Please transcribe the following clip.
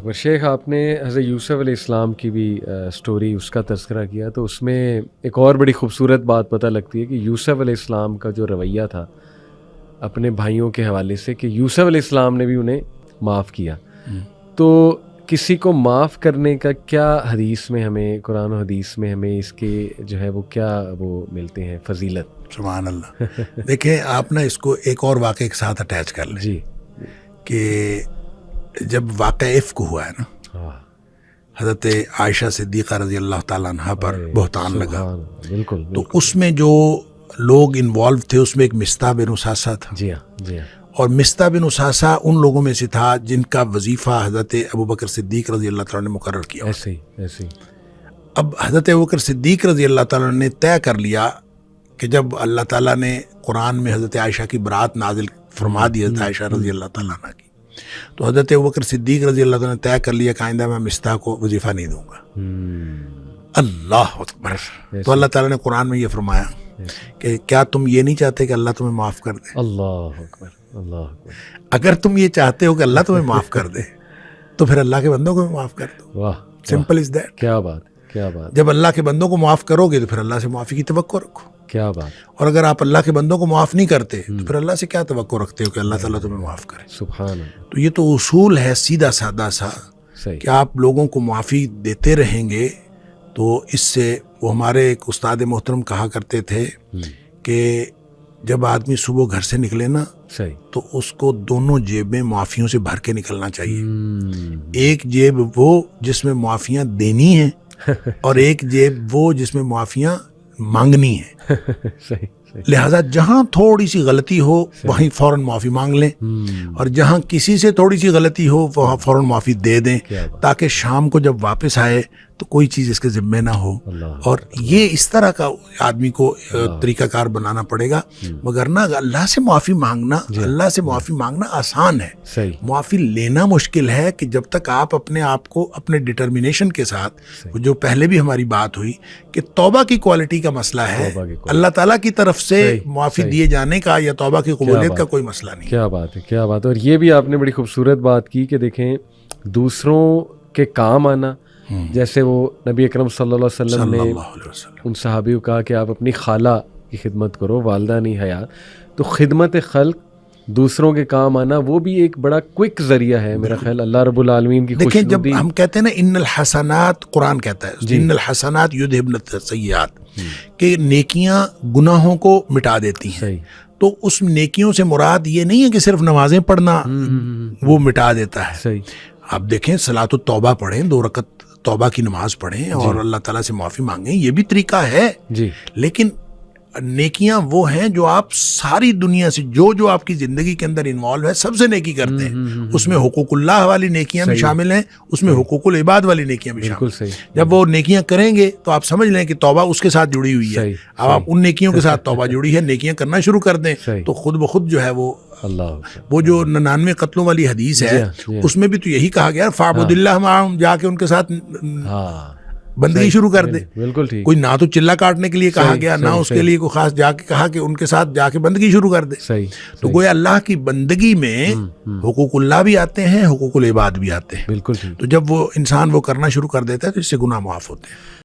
اکبر۔ شیخ، آپ نے حضرت یوسف علیہ السلام کی بھی سٹوری اس کا تذکرہ کیا، تو اس میں ایک اور بڑی خوبصورت بات پتہ لگتی ہے کہ یوسف علیہ السلام کا جو رویہ تھا اپنے بھائیوں کے حوالے سے، کہ یوسف علیہ السلام نے بھی انہیں معاف کیا. تو کسی کو معاف کرنے کا کیا حدیث میں ہمیں، قرآن و حدیث میں ہمیں اس کے جو ہے وہ کیا وہ ملتے ہیں فضیلت؟ سبحان اللہ. دیکھیں آپ نا اس کو ایک اور واقعے کے ساتھ اٹیچ کر لیں. جی. کہ جب واقعہ افک ہوا ہے نا، حضرت عائشہ صدیقہ رضی اللہ تعالیٰ عنہ پر بہتان لگا، بالکل، تو اس میں جو لوگ انوالو تھے اس میں ایک مصطح بن اساسہ تھا. جی ہاں، جی ہاں. اور مصطح بن اساسہ ان لوگوں میں سے تھا جن کا وظیفہ حضرت ابوبکر صدیق رضی اللہ تعالیٰ نے مقرر کیا. ایسے ہی. اب حضرت ابوبکر صدیق رضی اللہ تعالیٰ نے طے کر لیا کہ جب اللہ تعالیٰ نے قرآن میں حضرت عائشہ کی برات نازل فرما دی، حضرت عائشہ رضی اللہ تعالیٰ عنہ کی، تو حضرت ابوبکر صدیق رضی اللہ تعالیٰ نے طے کر لیا کہ آئندہ میں مصطح کو وظیفہ نہیں دوں گا. اللہ اکبر. تو اللہ تعالیٰ نے قرآن میں یہ فرمایا کہ کیا تم یہ نہیں چاہتے کہ اللہ تمہیں معاف کر دے؟ اللہ اکبر، اللہ اکبر. اگر تم یہ چاہتے ہو کہ اللہ تمہیں معاف کر دے تو پھر اللہ کے بندوں کو بھی معاف کر دو. واہ، سمپل از دیٹ. کیا بات، کیا بات. جب اللہ کے بندوں کو معاف کرو گے تو پھر اللہ سے معافی کی توقع رکھو. کیا بات. اور اگر آپ اللہ کے بندوں کو معاف نہیں کرتے تو پھر اللہ سے کیا توقع رکھتے ہو کہ اللہ تعالیٰ تمہیں معاف کرے؟ سبحان اللہ. تو یہ تو اصول ہے سیدھا سادہ سا صحیح. کہ آپ لوگوں کو معافی دیتے رہیں گے تو اس سے، وہ ہمارے ایک استاد محترم کہا کرتے تھے کہ جب آدمی صبح گھر سے نکلے نا صحیح تو اس کو دونوں جیبیں معافیوں سے بھر کے نکلنا چاہیے. ایک جیب وہ جس میں معافیاں دینی ہیں اور ایک جیب وہ جس میں معافیاں مانگنی ہیں. صحیح. لہٰذا جہاں تھوڑی سی غلطی ہو وہیں فوراً معافی مانگ لیں، اور جہاں کسی سے تھوڑی سی غلطی ہو وہاں فوراً معافی دے دیں، تاکہ شام کو جب واپس آئے تو کوئی چیز اس کے ذمے نہ ہو. اور یہ اس طرح کا آدمی کو طریقہ کار بنانا پڑے گا. مگر نہ اللہ سے معافی مانگنا، اللہ سے معافی مانگنا آسان ہے، معافی لینا مشکل ہے. کہ جب تک آپ اپنے آپ کو اپنے ڈٹرمنیشن کے ساتھ، جو پہلے بھی ہماری بات ہوئی کہ توبہ کی کوالٹی کا مسئلہ ہے، اللہ تعالیٰ کی طرف سے معافی دیے جانے کا یا توبہ کی قبولیت کا کوئی مسئلہ نہیں. کیا بات ہے، کیا بات ہے. اور یہ بھی آپ نے بڑی خوبصورت بات کی کہ دیکھیں دوسروں کے کام آنا، جیسے وہ نبی اکرم صلی اللہ علیہ وسلم نے ان صحابیوں کو کہا کہ آپ اپنی خالہ کی خدمت کرو، والدہ نہیں حیات. تو خدمت خلق، دوسروں کے کام آنا، وہ بھی ایک بڑا کوئک ذریعہ ہے میرا خیال اللہ رب العالمین کی خوشنودی. دیکھیں جب ہم کہتے ہیں نا ان الحسنات، قرآن کہتا ہے ان الحسنات یذہبن السیئات، کہ نیکیاں گناہوں کو مٹا دیتی ہیں. تو اس نیکیوں سے مراد یہ نہیں ہے کہ صرف نمازیں پڑھنا وہ مٹا دیتا ہے. آپ دیکھیں صلاۃ التوبہ پڑھیں، 2 رکعت توبہ کی نماز پڑھیں اور اللہ تعالیٰ سے معافی مانگیں، یہ بھی طریقہ ہے. لیکن نیکیاں وہ ہیں جو آپ ساری دنیا سے، جو آپ کی زندگی کے اندر انوالو ہے، سب سے نیکی کرتے ہیں. اس میں حقوق اللہ والی نیکیاں بھی شامل ہیں، اس میں حقوق العباد والی نیکیاں بھی شامل ہیں. جب وہ نیکیاں کریں گے تو آپ سمجھ لیں کہ توبہ اس کے ساتھ جڑی ہوئی ہے. اب آپ ان نیکیوں کے ساتھ توبہ جڑی ہے، نیکیاں کرنا شروع کر دیں تو خود بخود جو ہے وہ جو 99 قتلوں والی حدیث ہے اس میں بھی تو یہی کہا گیا فاعبد اللہ معہم، جا کے ان کے ساتھ بندگی شروع کر دے. بالکل ٹھیک. کوئی نہ تو چلا کاٹنے کے لیے کہا گیا، نہ اس کے لیے کوئی خاص جا کے کہا کہ ان کے ساتھ جا کے بندگی شروع کر دے. تو گویا اللہ کی بندگی میں حقوق اللہ بھی آتے ہیں، حقوق العباد بھی آتے ہیں. بالکل. تو جب وہ انسان وہ کرنا شروع کر دیتا ہے تو اس سے گناہ معاف ہوتے ہیں.